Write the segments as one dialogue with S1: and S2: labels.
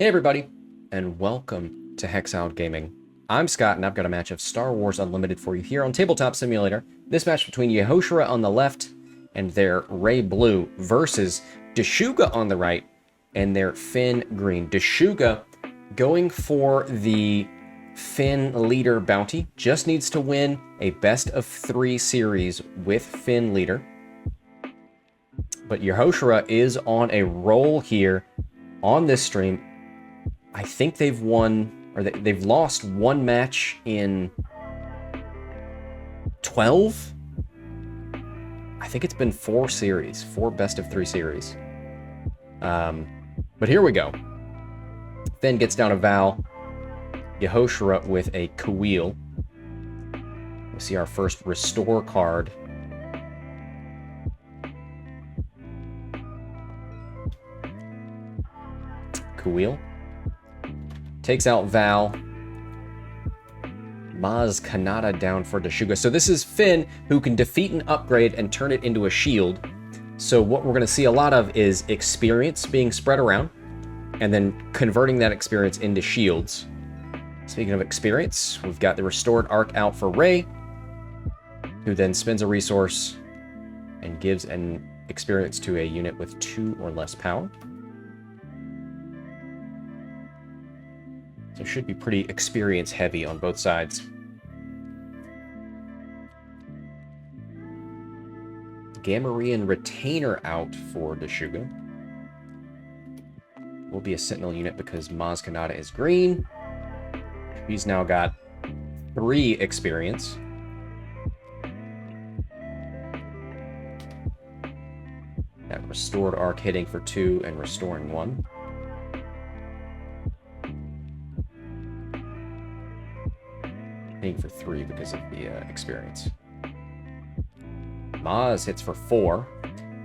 S1: Hey everybody, and welcome to Hexout Gaming. I'm Scott, and I've got a match of Star Wars Unlimited for you here on Tabletop Simulator. This match between Yehosera on the left and their Ray Blue versus Deshuga on the right and their Finn Green. Deshuga going for the Finn Leader bounty, just needs to win a best of 3 series with Finn Leader. But Yehosera is on a roll here on this stream. I think they've won, or they've lost one match in 12? I think it's been 4 series, 4 best of 3 series. But here we go. Finn gets down a Val. Yehosera with a Kuil. We see our first restore card. Kuil. Takes out Val. Maz Kanata down for Deshuga. So this is Finn, who can defeat an upgrade and turn it into a shield. So what we're going to see a lot of is experience being spread around, and then converting that experience into shields. Speaking of experience, we've got the restored arc out for Ray, who then spends a resource and gives an experience to a unit with 2 or less power. So it should be pretty experience heavy on both sides. Gamorrean Retainer out for Deshuga. Will be a Sentinel unit because Maz Kanata is green. He's now got 3 experience. That restored arc hitting for 2 and restoring 1. Hitting for 3 because of the experience. Maz hits for 4.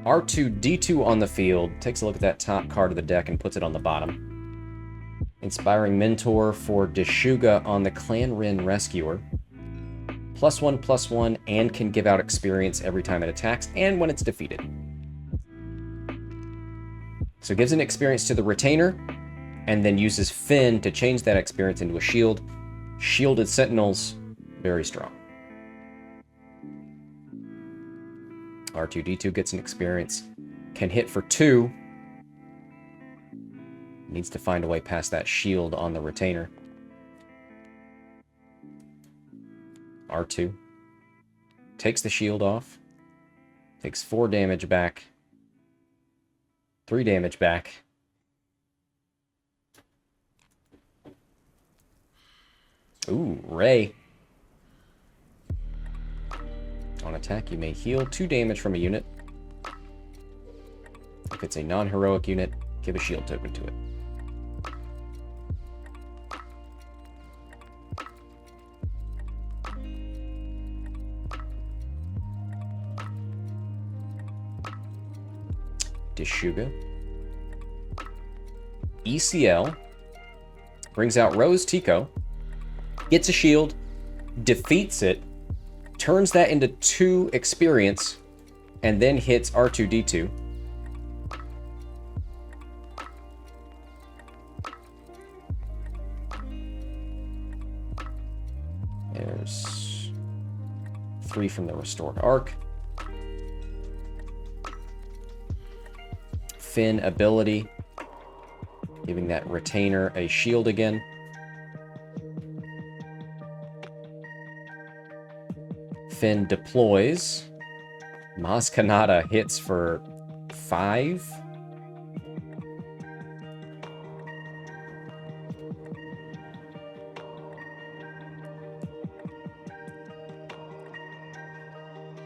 S1: R2-D2 on the field. Takes a look at that top card of the deck and puts it on the bottom. Inspiring Mentor for Deshuga on the Clan Rin Rescuer. +1/+1 and can give out experience every time it attacks and when it's defeated. So it gives an experience to the Retainer and then uses Finn to change that experience into a shield. Shielded Sentinels, very strong. R2-D2 gets an experience. Can hit for 2. Needs to find a way past that shield on the Retainer. R2 takes the shield off. Takes 4 damage back. 3 damage back. Ooh, Ray. On attack, you may heal 2 damage from a unit. If it's a non-heroic unit, give a shield token to it. Deshuga. ECL. Brings out Rose Tico. Gets a shield. Defeats it. Turns that into 2 experience. And then hits R2-D2. There's 3 from the restored arc. Finn ability, giving that Retainer a shield again. Finn deploys. Maz Kanata hits for 5.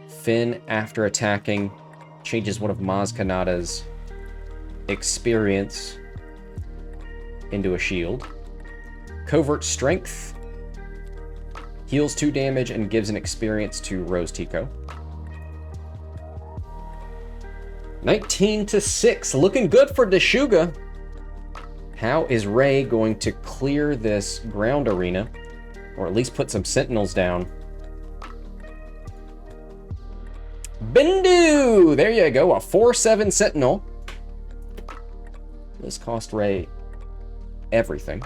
S1: Finn, after attacking, changes one of Maz Kanata's experience into a shield. Covert Strength. Heals 2 damage and gives an experience to Rose Tico. 19-6. Looking good for Deshuga. How is Ray going to clear this ground arena? Or at least put some sentinels down? Bindu! There you go. A 4/7 sentinel. This cost Ray everything.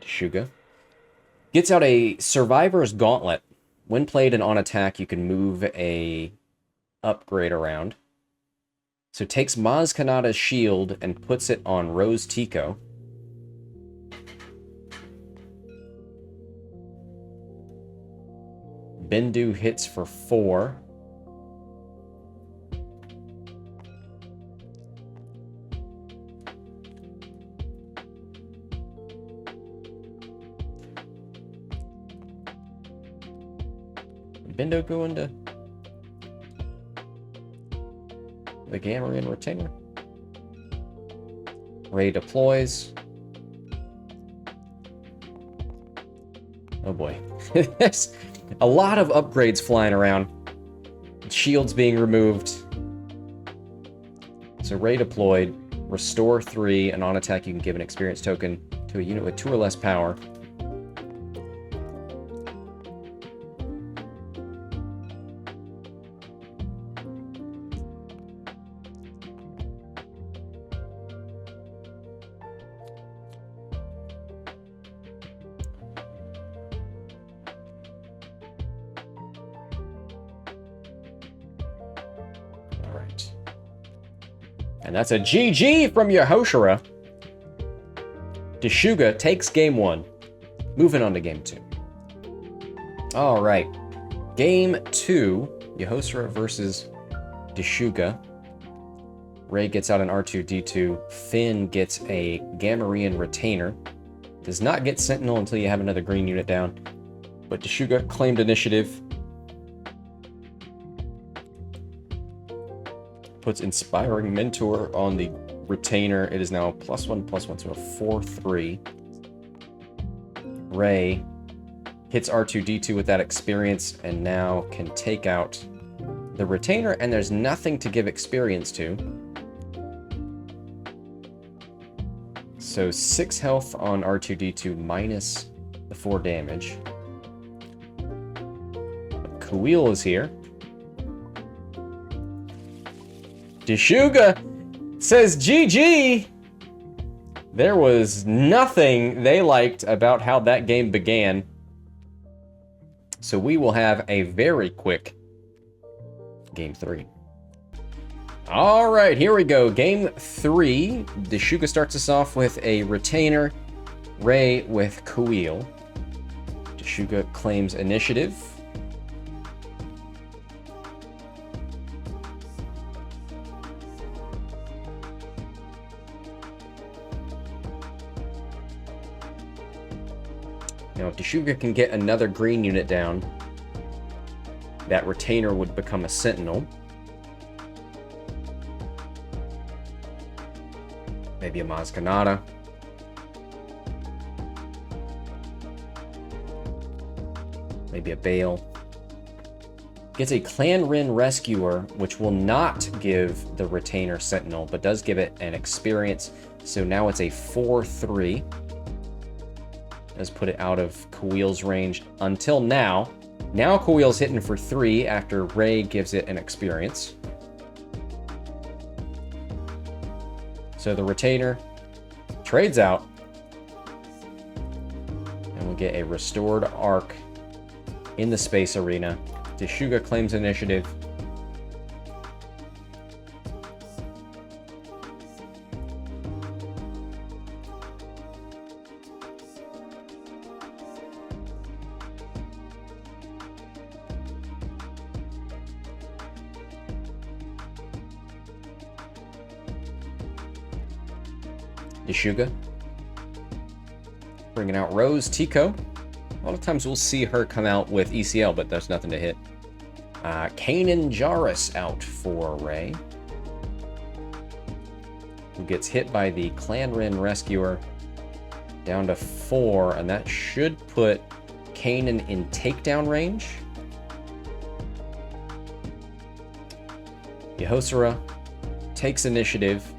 S1: Deshuga gets out a Survivor's Gauntlet. When played and on attack, you can move a upgrade around. So takes Maz Kanata's shield and puts it on Rose Tico. Bendu hits for 4. Bendo go into the Gamorrean Retainer. Ray deploys. Oh boy. There's a lot of upgrades flying around. Shields being removed. So Ray deployed. Restore 3, and on attack you can give an experience token to a unit with 2 or less power. And that's a GG from Yehosera. Deshuga takes game 1. Moving on to game 2. All right. Game 2, Yehosera versus Deshuga. Ray gets out an R2-D2. Finn gets a Gamorrean Retainer. Does not get Sentinel until you have another green unit down. But Deshuga claimed initiative. Puts Inspiring Mentor on the Retainer. It is now +1/+1, so a 4/3. Ray hits R2-D2 with that experience and now can take out the Retainer, and there's nothing to give experience to. So 6 health on R2-D2 minus the 4 damage. Kawil is here. Deshuga says GG! There was nothing they liked about how that game began. So we will have a very quick game 3. All right, here we go. Game 3. Deshuga starts us off with a Retainer. Ray with Kawil. Deshuga claims initiative. Now, if Deshuga can get another green unit down, that Retainer would become a Sentinel. Maybe a Maz Kanata. Maybe a Bale. Gets a Clan Rin Rescuer, which will not give the Retainer Sentinel, but does give it an experience. So now it's a 4/3. Does put it out of Kawil's range until now. Now Kawil's hitting for 3 after Ray gives it an experience. So the Retainer trades out. And we'll get a restored arc in the space arena. Deshuga claims initiative. Deshuga bringing out Rose Tico. A lot of times we'll see her come out with ECL, but there's nothing to hit. Kanan Jarrus out for Ray, who gets hit by the Clan Rin Rescuer, down to 4, and that should put Kanan in takedown range. Yehosera takes initiative.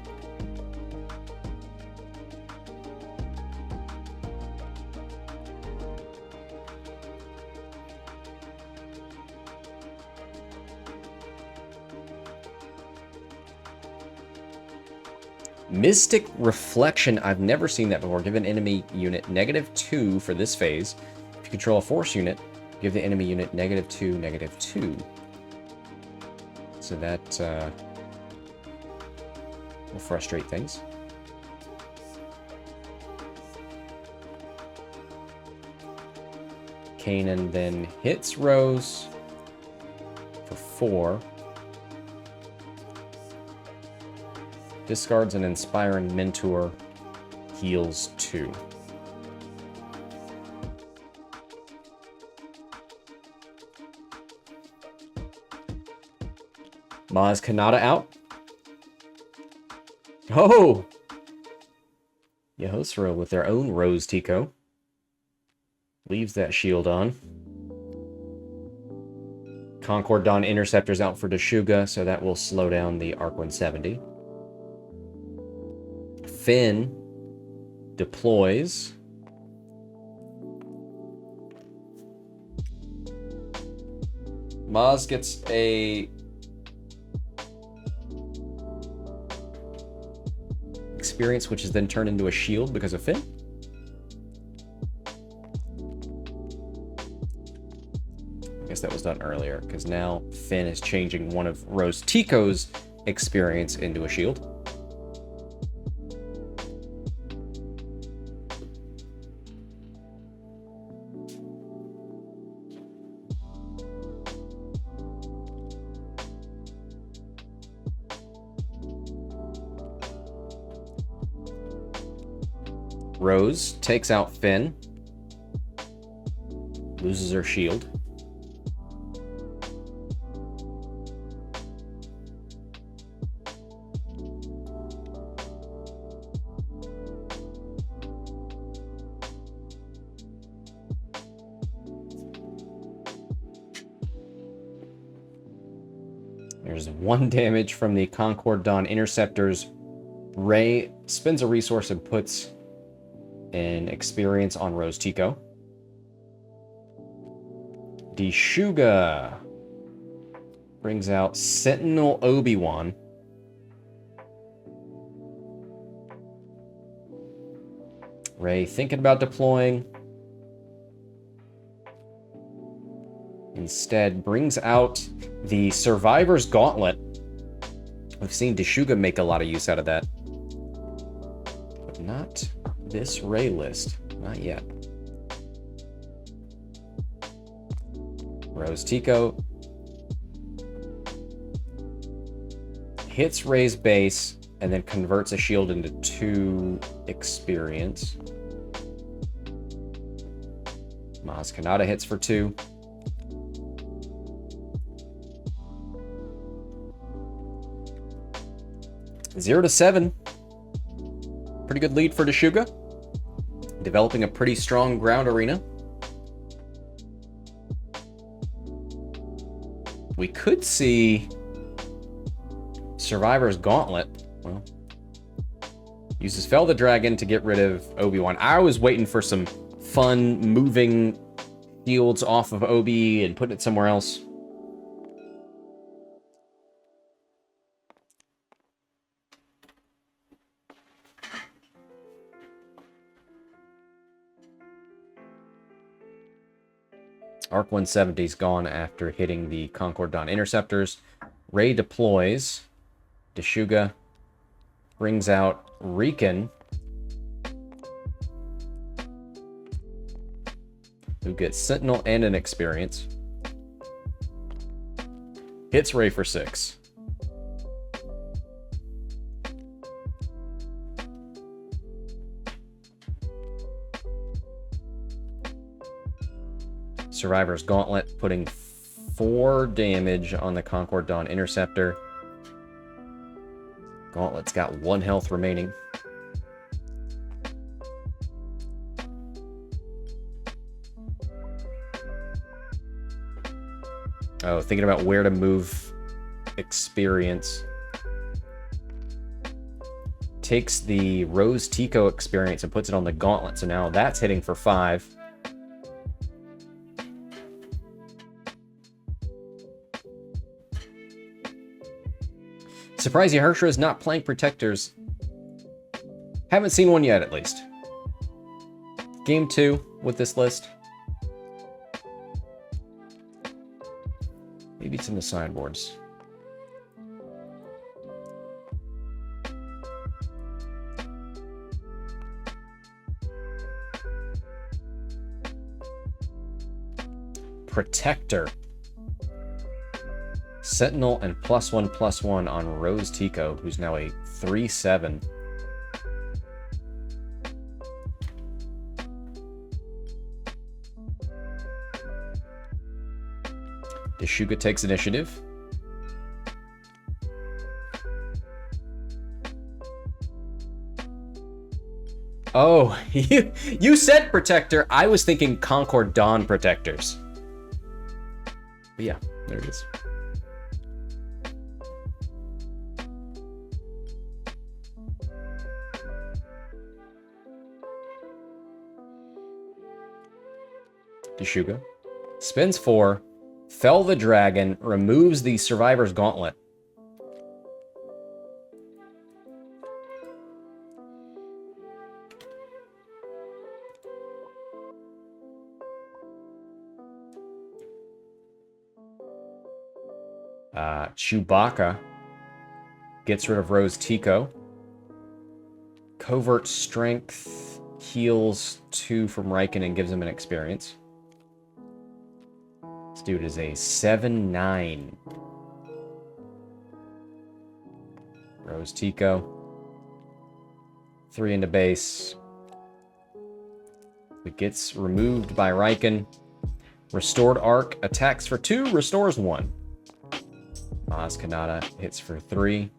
S1: Mystic Reflection. I've never seen that before. Give an enemy unit -2 for this phase. If you control a force unit, give the enemy unit -2, -2. So that will frustrate things. Kanan then hits Rose for 4. Discards an Inspiring Mentor, heals 2. Maz Kanata out. Oh! Yehosera with their own Rose Tico. Leaves that shield on. Concord Dawn Interceptor's out for Deshuga, so that will slow down the Arc 170. Finn deploys. Maz gets a experience, which is then turned into a shield because of Finn. I guess that was done earlier, because now Finn is changing one of Rose Tico's experience into a shield. Rose takes out Finn. Loses her shield. There's 1 damage from the Concord Dawn Interceptors. Ray spends a resource and puts an experience on Rose Tico. Deshuga brings out Sentinel Obi-Wan. Ray thinking about deploying. Instead brings out the Survivor's Gauntlet. We've seen Deshuga make a lot of use out of that. But not this Ray list. Not yet. Rose Tico hits Ray's base and then converts a shield into 2 experience. Maz Kanata hits for 2. Zero to 7. Pretty good lead for Deshuga. Developing a pretty strong ground arena. We could see Survivor's Gauntlet. Well, uses Fell the Dragon to get rid of Obi-Wan. I was waiting for some fun moving shields off of Obi and putting it somewhere else. Arc 170's gone after hitting the Concord Dawn Interceptors. Ray deploys. Deshuga brings out Riken, who gets Sentinel and an experience. Hits Ray for 6. Survivor's Gauntlet, putting 4 damage on the Concord Dawn Interceptor. Gauntlet's got 1 health remaining. Oh, thinking about where to move experience. takes the Rose Tico experience and puts it on the gauntlet. So now that's hitting for 5. Surprised Yehosera is not playing protectors. Haven't seen one yet, at least. Game 2 with this list. Maybe it's in the sideboards. Protector. Sentinel and +1/+1 on Rose Tico, who's now a 3/7. Deshuga takes initiative. Oh, you said Protector. I was thinking Concord Dawn Protectors. But yeah, there it is. Deshuga spins 4, fell the dragon, removes the Survivor's Gauntlet. Chewbacca gets rid of Rose Tico. Covert Strength heals 2 from Riken and gives him an experience. This dude is a 7/9. Rose Tico. 3 into base. It gets removed by Riken. Restored Arc attacks for 2, restores 1. Maz Kanata hits for 3.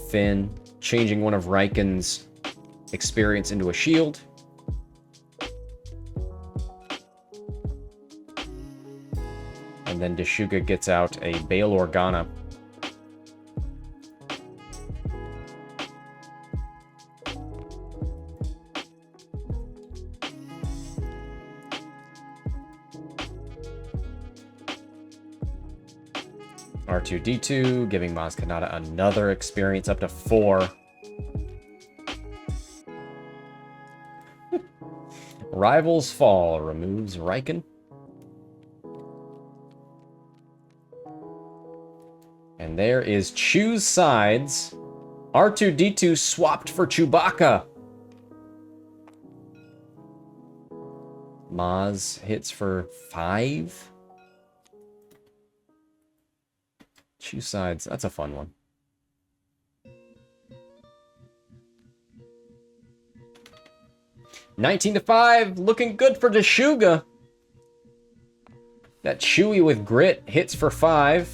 S1: Finn changing one of Riken's experience into a shield. And then Deshuga gets out a Bail Organa. R2-D2, giving Maz Kanata another experience up to 4. Rivals Fall removes Riken. And there is Choose Sides. R2-D2 swapped for Chewbacca. Maz hits for 5. Choose Sides. That's a fun one. $19-5. Looking good for Deshuga. That Chewy with Grit hits for 5.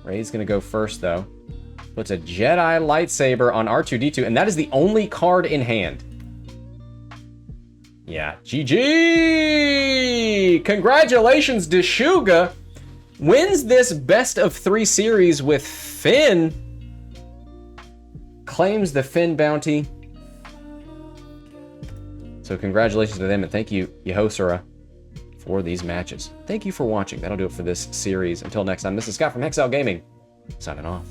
S1: Ray's going to go first, though. Puts a Jedi lightsaber on R2-D2, and that is the only card in hand. Yeah, GG! Congratulations, Deshuga wins this best of 3 series with Finn. Claims the Finn bounty. So congratulations to them, and thank you, Yehosera, for these matches. Thank you for watching. That'll do it for this series. Until next time, this is Scott from Hexout Gaming, signing off.